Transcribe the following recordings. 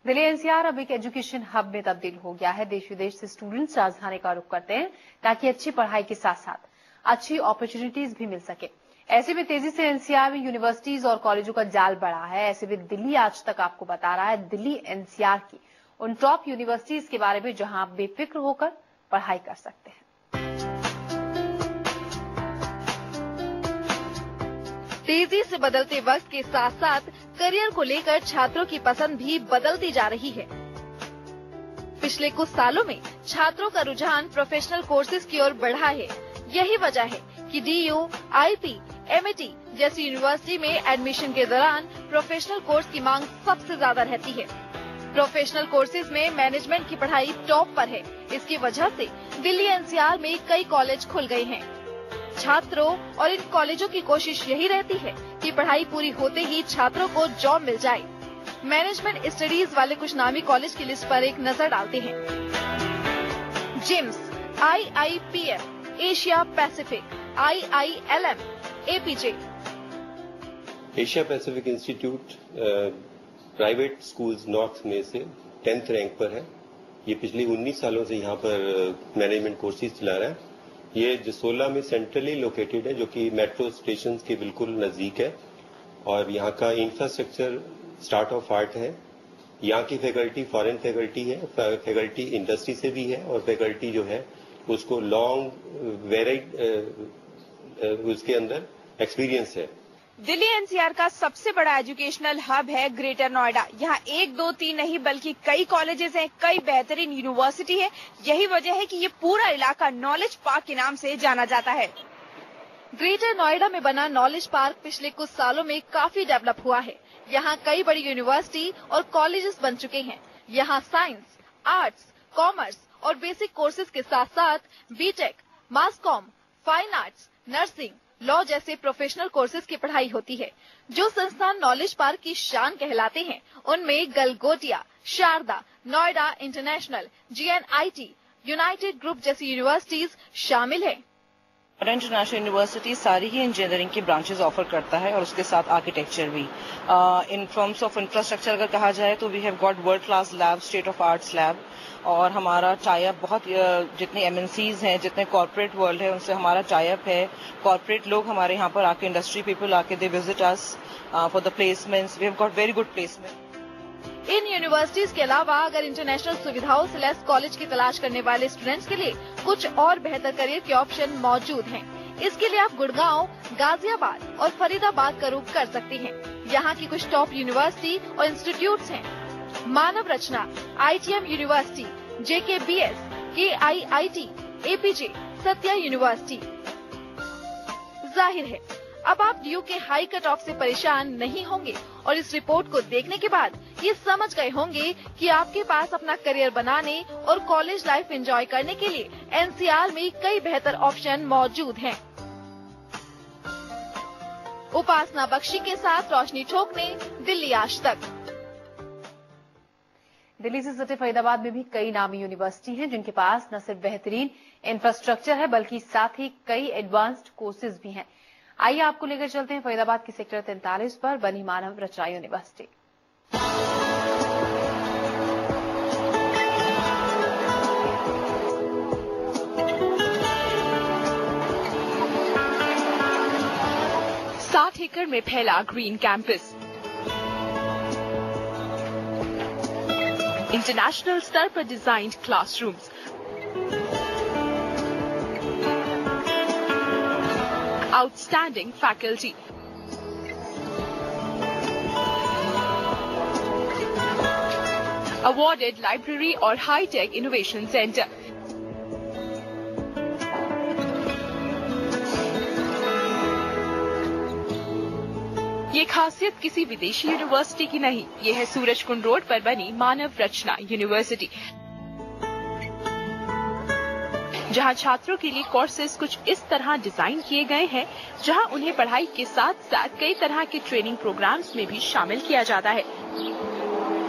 Delhi NCR अब एक education hub में तब्दील हो गया है। देश विदेश से स्टूडेंट्स राजधानी का रुख करते हैं ताकि अच्छी पढ़ाई के साथ साथ अच्छी अपॉर्चुनिटीज भी मिल सके। ऐसे में तेजी से एनसीआर में यूनिवर्सिटीज और कॉलेजों का जाल बढ़ा है। ऐसे में दिल्ली आज तक आपको बता रहा है दिल्ली एनसीआर की उन टॉप यूनिवर्सिटीज के बारे में जहां आप बेफिक्र होकर पढ़ाई कर सकते हैं। तेजी से बदलते वक्त के साथ साथ करियर को लेकर छात्रों की पसंद भी बदलती जा रही है। पिछले कुछ सालों में छात्रों का रुझान प्रोफेशनल कोर्सेज की ओर बढ़ा है। यही वजह है कि DU, IP, MIT जैसी यूनिवर्सिटी में एडमिशन के दौरान प्रोफेशनल कोर्स की मांग सबसे ज्यादा रहती है। प्रोफेशनल कोर्सेज में मैनेजमेंट की पढ़ाई टॉप पर है। इसकी वजह से दिल्ली एनसीआर में कई कॉलेज खुल गए हैं। छात्रों और इन कॉलेजों की कोशिश यही रहती है कि पढ़ाई पूरी होते ही छात्रों को जॉब मिल जाए। मैनेजमेंट स्टडीज वाले कुछ नामी कॉलेज की लिस्ट पर एक नजर डालते हैं। JIMS, IIPM, Asia Pacific, IILM, APJ। Asia Pacific institute private schools north में से 10th रैंक पर है। ये पिछले 19 सालों से यहाँ पर मैनेजमेंट कोर्सेज चला रहा है। ये जसोला में सेंट्रली लोकेटेड है, जो कि मेट्रो स्टेशन के बिल्कुल नजदीक है और यहाँ का इंफ्रास्ट्रक्चर स्टार्ट ऑफ आर्ट है। यहाँ की फैकल्टी फॉरेन फैकल्टी है, फैकल्टी इंडस्ट्री से भी है और फैकल्टी जो है उसको लॉन्ग वेराइड उसके अंदर एक्सपीरियंस है। दिल्ली एनसीआर का सबसे बड़ा एजुकेशनल हब है ग्रेटर नोएडा। यहाँ 1, 2, 3 नहीं बल्कि कई कॉलेजेस हैं, कई बेहतरीन यूनिवर्सिटी है। यही वजह है कि ये पूरा इलाका नॉलेज पार्क के नाम से जाना जाता है। ग्रेटर नोएडा में बना नॉलेज पार्क पिछले कुछ सालों में काफी डेवलप हुआ है। यहाँ कई बड़ी यूनिवर्सिटी और कॉलेजेस बन चुके हैं। यहाँ साइंस, आर्ट्स, कॉमर्स और बेसिक कोर्सेज के साथ साथ BTech, mass comm, fine arts, nursing, law जैसे प्रोफेशनल कोर्सेज की पढ़ाई होती है। जो संस्थान नॉलेज पार्क की शान कहलाते हैं उनमें Galgotia, Sharda, Noida international, GNIT, united group जैसी यूनिवर्सिटीज शामिल है। इंटरनेशनल यूनिवर्सिटी सारी ही इंजीनियरिंग की ब्रांचेस ऑफर करता है और उसके साथ आर्किटेक्चर भी। इन टर्म्स ऑफ इंफ्रास्ट्रक्चर अगर कहा जाए तो we have got world class lab, state of arts lab और हमारा टाई-अप बहुत जितने MNCs हैं, जितने कॉर्पोरेट वर्ल्ड है उनसे हमारा टाई-अप है। कॉर्पोरेट लोग हमारे यहाँ पर आके, इंडस्ट्री पीपल आके they visit us for the placements. We have got very good placement. इन यूनिवर्सिटीज के अलावा अगर इंटरनेशनल सुविधाओं से लैस कॉलेज की तलाश करने वाले स्टूडेंट्स के लिए कुछ और बेहतर करियर के ऑप्शन मौजूद हैं। इसके लिए आप गुड़गांव, गाजियाबाद और फरीदाबाद का रुख कर सकते हैं। यहाँ की कुछ टॉप यूनिवर्सिटी और इंस्टीट्यूट्स हैं: मानव रचना, ITM university, JKBS, KIIT, APJ, Satya university. जाहिर है अब आप DU के हाई कट ऑफ से परेशान नहीं होंगे और इस रिपोर्ट को देखने के बाद ये समझ गए होंगे कि आपके पास अपना करियर बनाने और कॉलेज लाइफ एंजॉय करने के लिए एनसीआर में कई बेहतर ऑप्शन मौजूद हैं। उपासना बख्शी के साथ रोशनी ठोकने, दिल्ली आज तक। दिल्ली से सटे फरीदाबाद में भी कई नामी यूनिवर्सिटी हैं जिनके पास न सिर्फ बेहतरीन इंफ्रास्ट्रक्चर है बल्कि साथ ही कई एडवांस्ड कोर्सेज भी हैं। आइए आपको लेकर चलते हैं फरीदाबाद के सेक्टर 43 पर बनी मानव रचना यूनिवर्सिटी। साठ एकड़ में फैला ग्रीन कैंपस, इंटरनेशनल स्तर पर designed classrooms, outstanding faculty, awarded library और हाईटेक इनोवेशन सेंटर। ये खासियत किसी विदेशी यूनिवर्सिटी की नहीं, ये है सूरजकुंड रोड पर बनी मानव रचना यूनिवर्सिटी, जहां छात्रों के लिए कोर्सेज कुछ इस तरह डिजाइन किए गए हैं जहां उन्हें पढ़ाई के साथ साथ कई तरह के ट्रेनिंग प्रोग्राम्स में भी शामिल किया जाता है।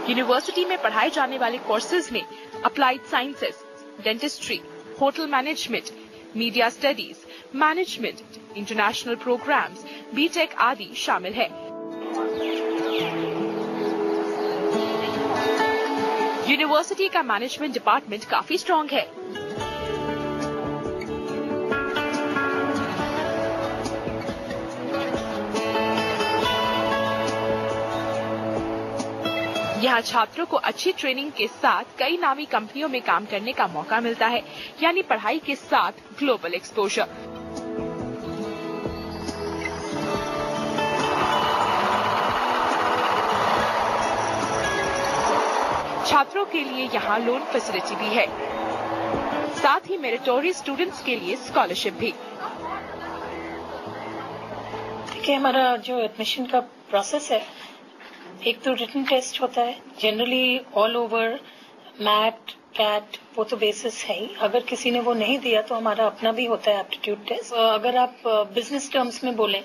यूनिवर्सिटी में पढ़ाए जाने वाले कोर्सेज में applied sciences, dentistry, hotel management, media studies, management, international programs, BTech आदि शामिल है। यूनिवर्सिटी का मैनेजमेंट डिपार्टमेंट काफी स्ट्रॉन्ग है। यहाँ छात्रों को अच्छी ट्रेनिंग के साथ कई नामी कंपनियों में काम करने का मौका मिलता है, यानी पढ़ाई के साथ ग्लोबल एक्सपोजर। छात्रों के लिए यहाँ लोन फैसिलिटी भी है, साथ ही मेरिटोरियस स्टूडेंट्स के लिए स्कॉलरशिप भी। देखिए, हमारा जो एडमिशन का प्रोसेस है, एक तो रिटन टेस्ट होता है, generally all over MAT CAT वो तो बेसिस है ही। अगर किसी ने वो नहीं दिया तो हमारा अपना भी होता है एप्टीट्यूड टेस्ट। अगर आप बिजनेस टर्म्स में बोलें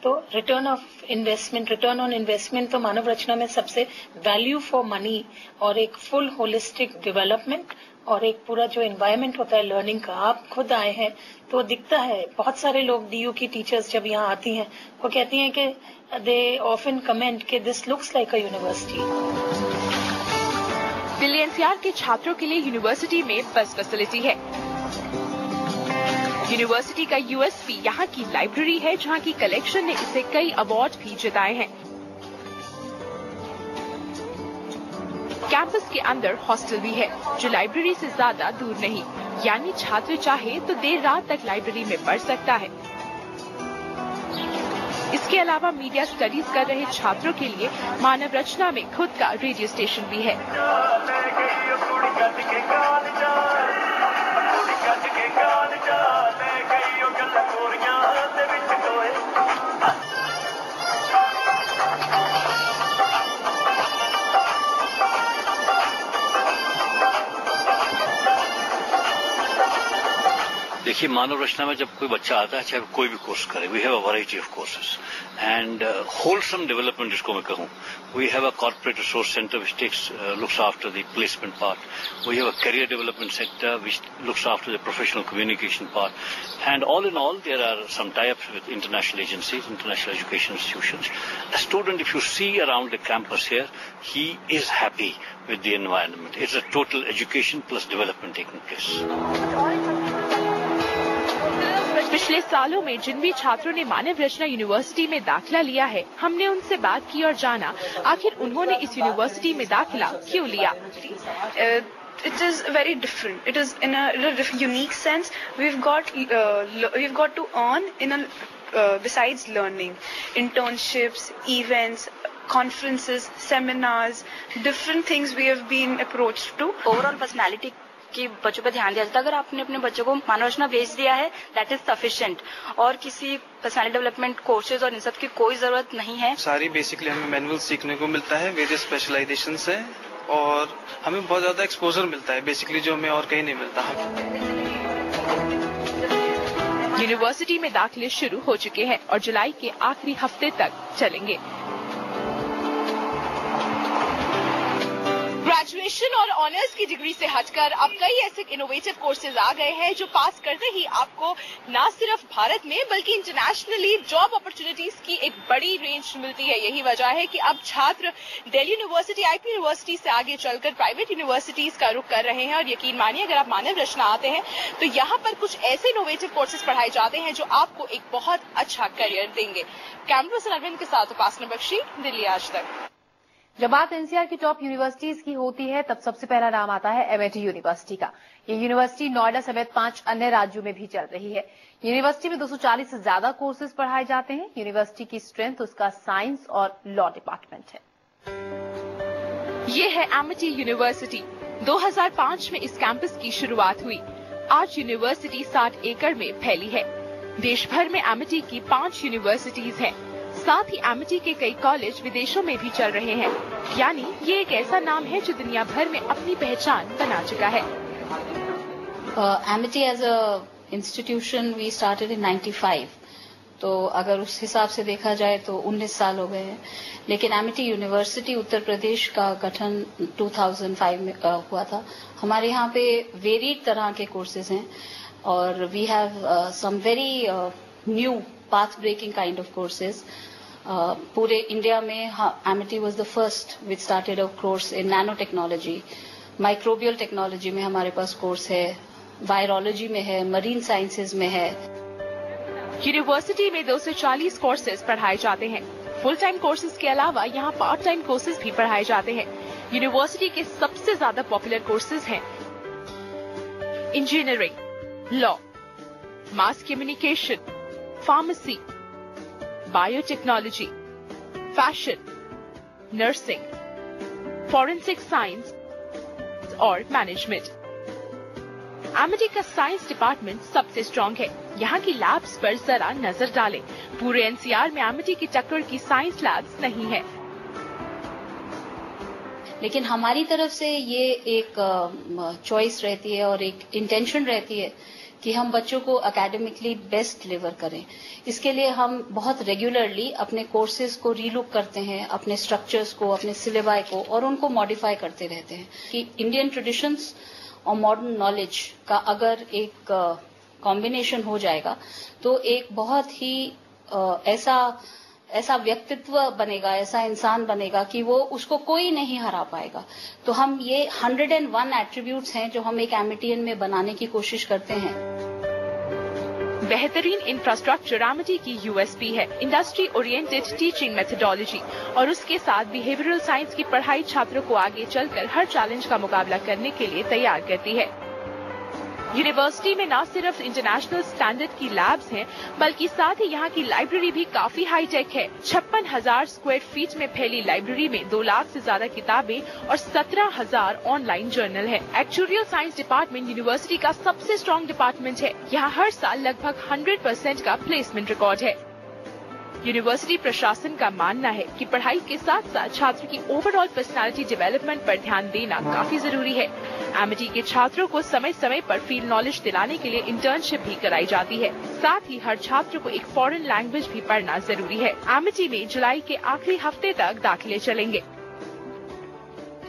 तो रिटर्न ऑन इन्वेस्टमेंट तो मानव रचना में सबसे वैल्यू फॉर मनी और एक फुल होलिस्टिक डेवलपमेंट और एक पूरा जो एनवायरनमेंट होता है लर्निंग का। आप खुद आए हैं तो दिखता है, बहुत सारे लोग डीयू की टीचर्स जब यहाँ आती हैं वो कहती हैं कि दे ऑफन कमेंट कि this looks like a university. Delhi NCR के छात्रों के लिए यूनिवर्सिटी में बस फैसिलिटी है। यूनिवर्सिटी का यूएसपी यहाँ की लाइब्रेरी है, जहाँ की कलेक्शन ने इसे कई अवार्ड भी जिताए हैं। कैंपस के अंदर हॉस्टल भी है, जो लाइब्रेरी से ज्यादा दूर नहीं, यानी छात्र चाहे तो देर रात तक लाइब्रेरी में पढ़ सकता है। इसके अलावा मीडिया स्टडीज कर रहे छात्रों के लिए मानव रचना में खुद का रेडियो स्टेशन भी है। देखिए, मानव रचना में जब कोई बच्चा आता है, चाहे कोई भी कोर्स करे, we have a variety of courses and wholesome development जिसको मैं कहूँ। We have a corporate resource centre which looks after the placement part. We have a career development sector which looks after the professional communication part. And all in all, there are some tie-ups with international agencies, international education institutions. A student, if you see around the campus here, he is happy with the environment. It's a total education plus development taking place. पिछले सालों में जिन भी छात्रों ने मानव रचना university में दाखिला लिया है, हमने उनसे बात की और जाना आखिर उन्होंने इस यूनिवर्सिटी में दाखिला क्यों लिया। It is very different. It is in a unique sense. We've got to earn besides learning, internships, events, conferences, seminars, different things we have been approached to. Overall personality कि बच्चों पर ध्यान दिया जाता है। अगर आपने अपने बच्चों को मानव रचना भेज दिया है, दैट इज सफिशिएंट, और किसी पर्सनालिटी डेवलपमेंट कोर्सेज और इन सब की कोई जरूरत नहीं है। सारी बेसिकली हमें मैनुअल सीखने को मिलता है, वेरियस स्पेशलाइजेशंस है और हमें बहुत ज्यादा एक्सपोजर मिलता है, बेसिकली जो हमें और कहीं नहीं मिलता। यूनिवर्सिटी में दाखिले शुरू हो चुके हैं और जुलाई के आखिरी हफ्ते तक चलेंगे। ग्रेजुएशन और ऑनर्स की डिग्री से हटकर अब कई ऐसे इनोवेटिव कोर्सेज आ गए हैं जो पास करते ही आपको न सिर्फ भारत में बल्कि इंटरनेशनली जॉब अपॉर्चुनिटीज की एक बड़ी रेंज मिलती है। यही वजह है कि अब छात्र दिल्ली यूनिवर्सिटी, आईपी यूनिवर्सिटी से आगे चलकर प्राइवेट यूनिवर्सिटीज का रुख कर रहे हैं। और यकीन मानिए, अगर आप मानव रचना आते हैं तो यहाँ पर कुछ ऐसे इनोवेटिव कोर्सेज पढ़ाए जाते हैं जो आपको एक बहुत अच्छा करियर देंगे। कैमरा पर्सन अरविंद के साथ उपासना बख्शी, दिल्ली आज तक। जब बात एनसीआर की टॉप यूनिवर्सिटीज की होती है तब सबसे पहला नाम आता है एमआईटी यूनिवर्सिटी का। ये यूनिवर्सिटी नोएडा समेत 5 अन्य राज्यों में भी चल रही है। यूनिवर्सिटी में 240 से ज्यादा कोर्सेज पढ़ाए जाते हैं। यूनिवर्सिटी की स्ट्रेंथ उसका साइंस और लॉ डिपार्टमेंट है। ये है एमआईटी यूनिवर्सिटी। 2005 में इस कैंपस की शुरुआत हुई। आज यूनिवर्सिटी 60 एकड़ में फैली है। देश भर में एमआईटी की 5 यूनिवर्सिटीज हैं। साथ ही एमआईटी के कई कॉलेज विदेशों में भी चल रहे हैं, यानी ये एक ऐसा नाम है जो दुनिया भर में अपनी पहचान बना चुका है। MIT as a institution we started in 95, तो अगर उस हिसाब से देखा जाए तो 19 साल हो गए हैं। लेकिन एमआईटी यूनिवर्सिटी उत्तर प्रदेश का गठन 2005 में हुआ था। हमारे यहाँ पे वेरिड तरह के कोर्सेज हैं और we have some very new path breaking kind of courses. पूरे इंडिया में MIT was the first which started a course in nanotechnology. Microbial technology में हमारे पास कोर्स है, वायरोलॉजी में है, मरीन साइंसेज में है। यूनिवर्सिटी में 240 कोर्सेज पढ़ाए जाते हैं। फुल टाइम कोर्सेज के अलावा यहाँ पार्ट टाइम कोर्सेज भी पढ़ाए जाते हैं। यूनिवर्सिटी के सबसे ज्यादा पॉपुलर कोर्सेज हैं engineering, law, mass communication, pharmacy, biotechnology, fashion, nursing, forensic science और मैनेजमेंट। एमिटी का साइंस डिपार्टमेंट सबसे स्ट्रॉन्ग है। यहाँ की लैब्स पर जरा नजर डालें। पूरे एनसीआर में एमिटी की टक्कर की साइंस लैब्स नहीं है। लेकिन हमारी तरफ से ये एक चॉइस रहती है और एक इंटेंशन रहती है कि हम बच्चों को एकेडमिकली बेस्ट डिलीवर करें। इसके लिए हम बहुत रेगुलरली अपने कोर्सेज को रीलुक करते हैं, अपने स्ट्रक्चर्स को, अपने सिलेबाई को, और उनको मॉडिफाई करते रहते हैं कि इंडियन ट्रेडिशंस और मॉडर्न नॉलेज का अगर एक कॉम्बिनेशन हो जाएगा तो एक बहुत ही ऐसा व्यक्तित्व बनेगा, ऐसा इंसान बनेगा कि वो उसको कोई नहीं हरा पाएगा। तो हम ये 101 एट्रीब्यूट्स हैं जो हम एक एमिटियन में बनाने की कोशिश करते हैं। बेहतरीन इंफ्रास्ट्रक्चर एमिटी की यूएसपी है। इंडस्ट्री ओरिएंटेड टीचिंग मेथोडोलॉजी और उसके साथ बिहेवियरल साइंस की पढ़ाई छात्रों को आगे चलकर हर चैलेंज का मुकाबला करने के लिए तैयार करती है। यूनिवर्सिटी में न सिर्फ इंटरनेशनल स्टैंडर्ड की लैब्स हैं, बल्कि साथ ही यहाँ की लाइब्रेरी भी काफी हाईटेक है। 56,000 स्क्वायर फीट में फैली लाइब्रेरी में 2 लाख से ज्यादा किताबें और 17,000 ऑनलाइन जर्नल है। एक्चुरियल साइंस डिपार्टमेंट यूनिवर्सिटी का सबसे स्ट्रॉन्ग डिपार्टमेंट है। यहाँ हर साल लगभग 100% का प्लेसमेंट रिकॉर्ड है। यूनिवर्सिटी प्रशासन का मानना है कि पढ़ाई के साथ साथ छात्र की ओवरऑल पर्सनालिटी डेवलपमेंट पर ध्यान देना काफी जरूरी है। एमिटी के छात्रों को समय समय पर फील्ड नॉलेज दिलाने के लिए इंटर्नशिप भी कराई जाती है। साथ ही हर छात्र को एक फॉरेन लैंग्वेज भी पढ़ना जरूरी है। एमिटी में जुलाई के आखिरी हफ्ते तक दाखिले चलेंगे।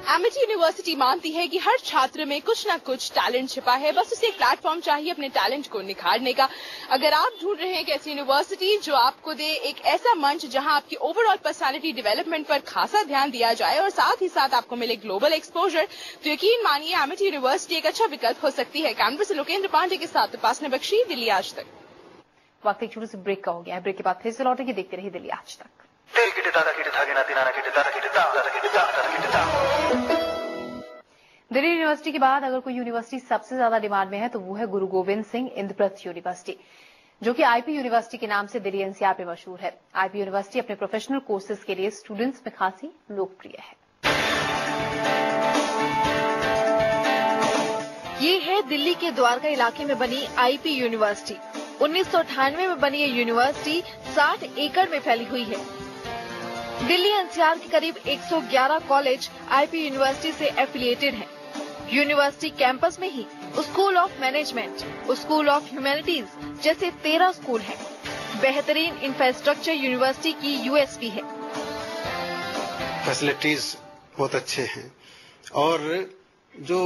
एमिटी यूनिवर्सिटी मानती है कि हर छात्र में कुछ न कुछ टैलेंट छिपा है, बस उसे एक प्लेटफॉर्म चाहिए अपने टैलेंट को निखारने का। अगर आप ढूंढ रहे हैं एक ऐसी यूनिवर्सिटी जो आपको दे एक ऐसा मंच जहां आपकी ओवरऑल पर्सनालिटी डेवलपमेंट पर खासा ध्यान दिया जाए और साथ ही साथ आपको मिले ग्लोबल एक्सपोजर, तो यकीन मानिए एमिटी यूनिवर्सिटी एक अच्छा विकल्प हो सकती है। कैमरे से लोकेंद्र पांडे के साथ उपासना बख्शी, दिल्ली आज तक। वक्त एक छोटे से ब्रेक का हो गया है। ब्रेक के बाद फिर से लौटेंगे, देखते रहिए दिल्ली आज तक। दिल्ली यूनिवर्सिटी के बाद अगर कोई यूनिवर्सिटी सबसे ज्यादा डिमांड में है तो वो है गुरु गोविंद सिंह इंद्रप्रस्थ यूनिवर्सिटी, जो कि आईपी यूनिवर्सिटी के नाम से दिल्ली एनसीआर में मशहूर है। आईपी यूनिवर्सिटी अपने प्रोफेशनल कोर्सेज के लिए स्टूडेंट्स में खासी लोकप्रिय है। ये है दिल्ली के द्वारका इलाके में बनी आईपी यूनिवर्सिटी। 1998 में बनी ये यूनिवर्सिटी 60 एकड़ में फैली हुई है। दिल्ली एनसीआर के करीब 111 कॉलेज आईपी यूनिवर्सिटी से एफिलिएटेड हैं। यूनिवर्सिटी कैंपस में ही school of management, school of humanities जैसे 13 स्कूल हैं। बेहतरीन इंफ्रास्ट्रक्चर यूनिवर्सिटी की यूएसपी है। फैसिलिटीज बहुत अच्छे हैं और जो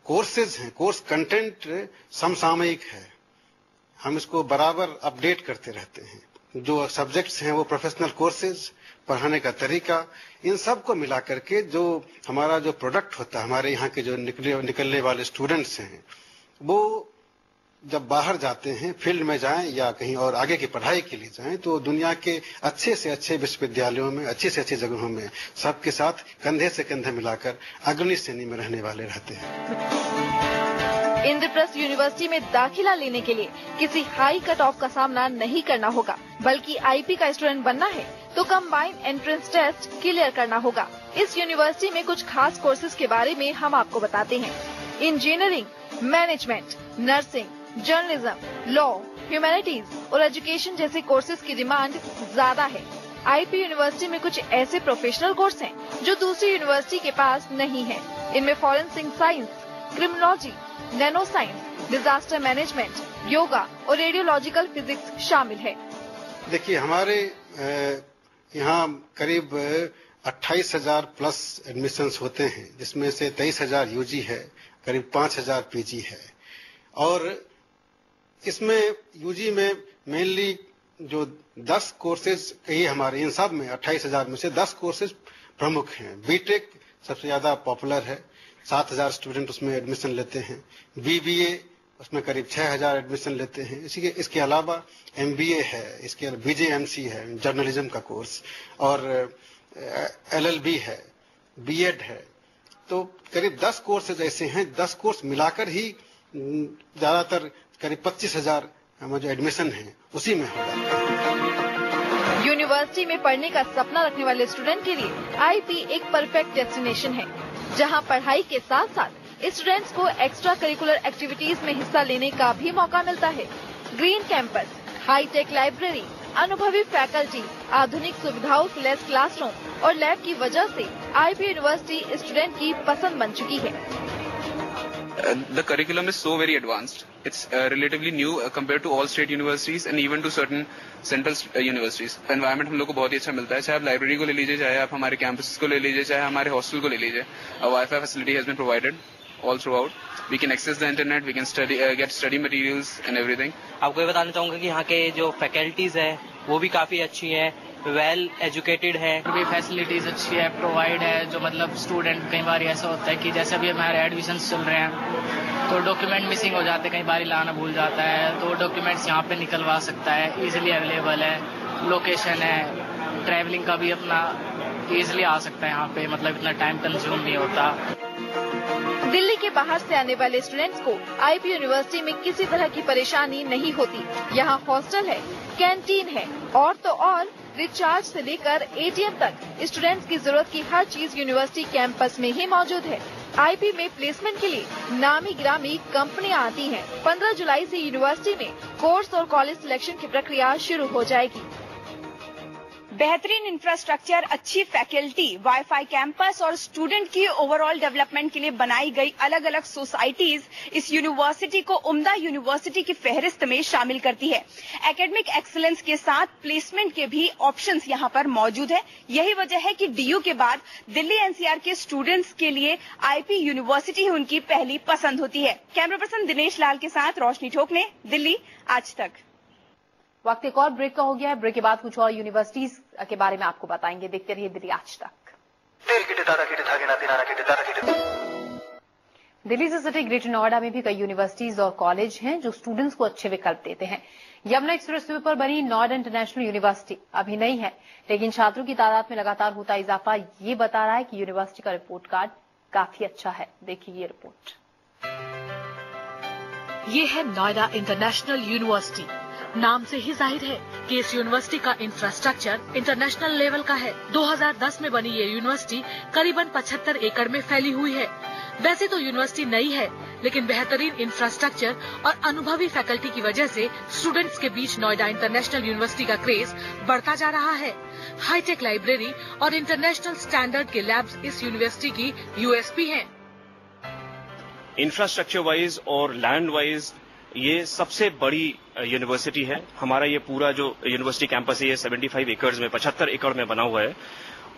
कोर्सेज हैं, कोर्स कंटेंट समसामयिक है। हम इसको बराबर अपडेट करते रहते हैं। जो सब्जेक्ट्स हैं वो प्रोफेशनल कोर्सेज, पढ़ाने का तरीका, इन सब को मिला करके जो हमारा जो प्रोडक्ट होता है, हमारे यहाँ के जो निकलने वाले स्टूडेंट्स हैं, वो जब बाहर जाते हैं, फील्ड में जाएं या कहीं और आगे की पढ़ाई के लिए जाएं, तो दुनिया के अच्छे से अच्छे विश्वविद्यालयों में, अच्छी से अच्छी जगहों में सबके साथ कंधे से कंधे मिलाकर अग्रणी श्रेणी में रहने वाले रहते हैं। इंद्रप्रस्थ यूनिवर्सिटी में दाखिला लेने के लिए किसी हाई कट ऑफ का सामना नहीं करना होगा, बल्कि आईपी का स्टूडेंट बनना है तो कंबाइंड एंट्रेंस टेस्ट क्लियर करना होगा। इस यूनिवर्सिटी में कुछ खास कोर्सेज के बारे में हम आपको बताते हैं। Engineering, management, nursing, journalism, law, humanities और एजुकेशन जैसे कोर्सेज की डिमांड ज्यादा है। आईपी यूनिवर्सिटी में कुछ ऐसे प्रोफेशनल कोर्स हैं जो दूसरी यूनिवर्सिटी के पास नहीं है। इनमें forensic science, criminology, nano science, disaster management, yoga और रेडियोलॉजिकल फिजिक्स शामिल है। देखिए, हमारे यहाँ करीब 28,000 प्लस एडमिशंस होते हैं, जिसमें से 23,000 यूजी है, करीब 5,000 पीजी है। और इसमें यूजी में मेनली जो 10 कोर्सेज कही हमारे, इन सब में 28,000 में से 10 कोर्सेज प्रमुख हैं। बीटेक सबसे ज्यादा पॉपुलर है, 7,000 स्टूडेंट उसमें एडमिशन लेते हैं। BBA उसमें करीब 6,000 एडमिशन लेते हैं। इसके अलावा MBA है, इसके अलावा BJMC है, जर्नलिज्म का कोर्स, और LLB है, B.Ed है। तो करीब 10 कोर्सेज ऐसे हैं, 10 कोर्स मिलाकर ही ज्यादातर करीब 25,000 जो एडमिशन है उसी में होगा। यूनिवर्सिटी में पढ़ने का सपना रखने वाले स्टूडेंट के लिए IP एक परफेक्ट डेस्टिनेशन है, जहां पढ़ाई के साथ साथ स्टूडेंट्स को एक्स्ट्रा करिकुलर एक्टिविटीज में हिस्सा लेने का भी मौका मिलता है। ग्रीन कैंपस, हाईटेक लाइब्रेरी, अनुभवी फैकल्टी, आधुनिक सुविधाओं से लैस क्लासरूम और लैब की वजह से IP यूनिवर्सिटी स्टूडेंट की पसंद बन चुकी है। The curriculum is so very advanced. It's relatively new compared to all state universities and even to certain central universities. Environment हम लोग को बहुत ही अच्छा मिलता है, चाहे आप लाइब्रेरी को ले लीजिए, चाहे आप हमारे कैंपस को ले लीजिए, चाहे हमारे हॉस्टल को ले लीजिए। Wi-Fi facility has been provided all throughout. We can access the internet, we can study, get study materials and everything. आपको ये बताना चाहूँगा कि यहाँ के जो फैकल्टीज है वो भी काफी अच्छी है, वेल एजुकेटेड है, भी फैसिलिटीज अच्छी है, प्रोवाइड है। जो मतलब स्टूडेंट कई बार ऐसा होता है कि जैसे अभी हमारे एडमिशन चल रहे हैं तो डॉक्यूमेंट मिसिंग हो जाते हैं, कई बार लाना भूल जाता है, तो डॉक्यूमेंट्स यहाँ पे निकलवा सकता है, इजीली अवेलेबल है, लोकेशन है, ट्रैवलिंग का भी अपना इजीली आ सकता है यहाँ पे, मतलब इतना टाइम कंज्यूम नहीं होता। दिल्ली के बाहर से आने वाले स्टूडेंट्स को IP यूनिवर्सिटी में किसी तरह की परेशानी नहीं होती। यहाँ हॉस्टल है, कैंटीन है और तो और रिचार्ज से लेकर ATM तक स्टूडेंट्स की जरूरत की हर चीज यूनिवर्सिटी कैंपस में ही मौजूद है। IP में प्लेसमेंट के लिए नामी गिरामी कंपनियां आती हैं। 15 जुलाई से यूनिवर्सिटी में कोर्स और कॉलेज सिलेक्शन की प्रक्रिया शुरू हो जाएगी। बेहतरीन इंफ्रास्ट्रक्चर, अच्छी फैकल्टी, वाईफाई कैंपस और स्टूडेंट की ओवरऑल डेवलपमेंट के लिए बनाई गई अलग अलग सोसाइटीज इस यूनिवर्सिटी को उम्दा यूनिवर्सिटी की फहरिस्त में शामिल करती है। एकेडमिक एक्सीलेंस के साथ प्लेसमेंट के भी ऑप्शंस यहां पर मौजूद है। यही वजह है कि DU के बाद दिल्ली NCR के स्टूडेंट्स के लिए IP यूनिवर्सिटी ही उनकी पहली पसंद होती है। कैमरा पर्सन दिनेश लाल के साथ रोशनी ठोकने, दिल्ली आज तक। वक्त एक और ब्रेक का हो गया है। ब्रेक के बाद कुछ और यूनिवर्सिटीज के बारे में आपको बताएंगे। देखते रहिए दिल्ली आज तक। दिल्ली से सटे ग्रेटर नोएडा में भी कई यूनिवर्सिटीज और कॉलेज हैं जो स्टूडेंट्स को अच्छे विकल्प देते हैं। यमुना एक्सप्रेसवे पर बनी नोएडा इंटरनेशनल यूनिवर्सिटी अभी नई है, लेकिन छात्रों की तादाद में लगातार होता इजाफा ये बता रहा है कि यूनिवर्सिटी का रिपोर्ट कार्ड काफी अच्छा है। देखिए ये रिपोर्ट। ये है नोएडा इंटरनेशनल यूनिवर्सिटी। नाम से ही जाहिर है कि इस यूनिवर्सिटी का इंफ्रास्ट्रक्चर इंटरनेशनल लेवल का है। 2010 में बनी ये यूनिवर्सिटी करीबन 75 एकड़ में फैली हुई है। वैसे तो यूनिवर्सिटी नई है, लेकिन बेहतरीन इंफ्रास्ट्रक्चर और अनुभवी फैकल्टी की वजह से स्टूडेंट्स के बीच नोएडा इंटरनेशनल यूनिवर्सिटी का क्रेज बढ़ता जा रहा है। हाईटेक लाइब्रेरी और इंटरनेशनल स्टैंडर्ड के लैब्स इस यूनिवर्सिटी की USP हैं। इंफ्रास्ट्रक्चर वाइज और लैंड वाइज ये सबसे बड़ी यूनिवर्सिटी है। हमारा ये पूरा जो यूनिवर्सिटी कैंपस है ये 75 एकड़ में 75 एकड़ में बना हुआ है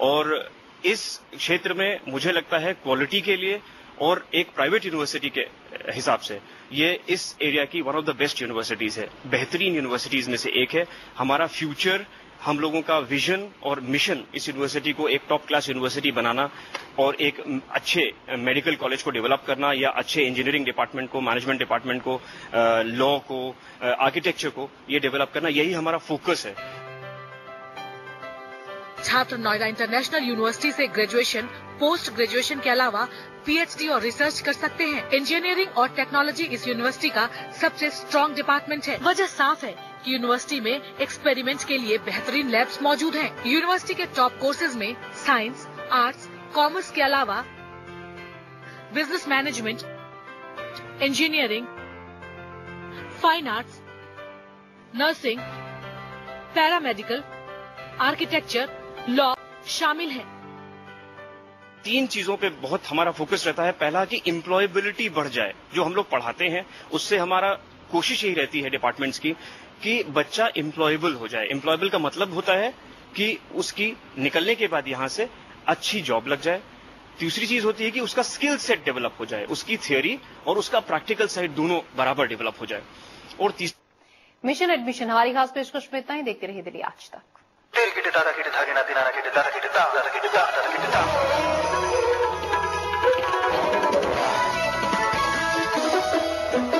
और इस क्षेत्र में मुझे लगता है क्वालिटी के लिए और एक प्राइवेट यूनिवर्सिटी के हिसाब से ये इस एरिया की one of the best universities है, बेहतरीन यूनिवर्सिटीज में से एक है। हमारा फ्यूचर, हम लोगों का विजन और मिशन इस यूनिवर्सिटी को एक टॉप क्लास यूनिवर्सिटी बनाना और एक अच्छे मेडिकल कॉलेज को डेवलप करना या अच्छे इंजीनियरिंग डिपार्टमेंट को, मैनेजमेंट डिपार्टमेंट को, लॉ को, आर्किटेक्चर को ये डेवलप करना, यही हमारा फोकस है। छात्र नोएडा इंटरनेशनल यूनिवर्सिटी से ग्रेजुएशन, पोस्ट ग्रेजुएशन के अलावा PhD और रिसर्च कर सकते हैं। इंजीनियरिंग और टेक्नोलॉजी इस यूनिवर्सिटी का सबसे स्ट्रॉन्ग डिपार्टमेंट है। वजह साफ है कि यूनिवर्सिटी में एक्सपेरिमेंट्स के लिए बेहतरीन लैब्स मौजूद हैं। यूनिवर्सिटी के टॉप कोर्सेज में साइंस, आर्ट्स, कॉमर्स के अलावा business management, engineering, fine arts, nursing, paramedical, architecture, law शामिल है। 3 चीजों पे बहुत हमारा फोकस रहता है। पहला कि एम्प्लॉयबिलिटी बढ़ जाए, जो हम लोग पढ़ाते हैं उससे हमारा कोशिश यही रहती है डिपार्टमेंट्स की कि बच्चा एम्प्लॉयबल हो जाए। एम्प्लॉयबल का मतलब होता है कि उसकी निकलने के बाद यहां से अच्छी जॉब लग जाए। दूसरी चीज होती है कि उसका स्किल सेट डेवलप हो जाए, उसकी थियोरी और उसका प्रैक्टिकल साइड दोनों बराबर डेवलप हो जाए। और मिशन एडमिशन हमारी खास पेशकश में इतना ही। देखते रहिए दिल्ली आज तक।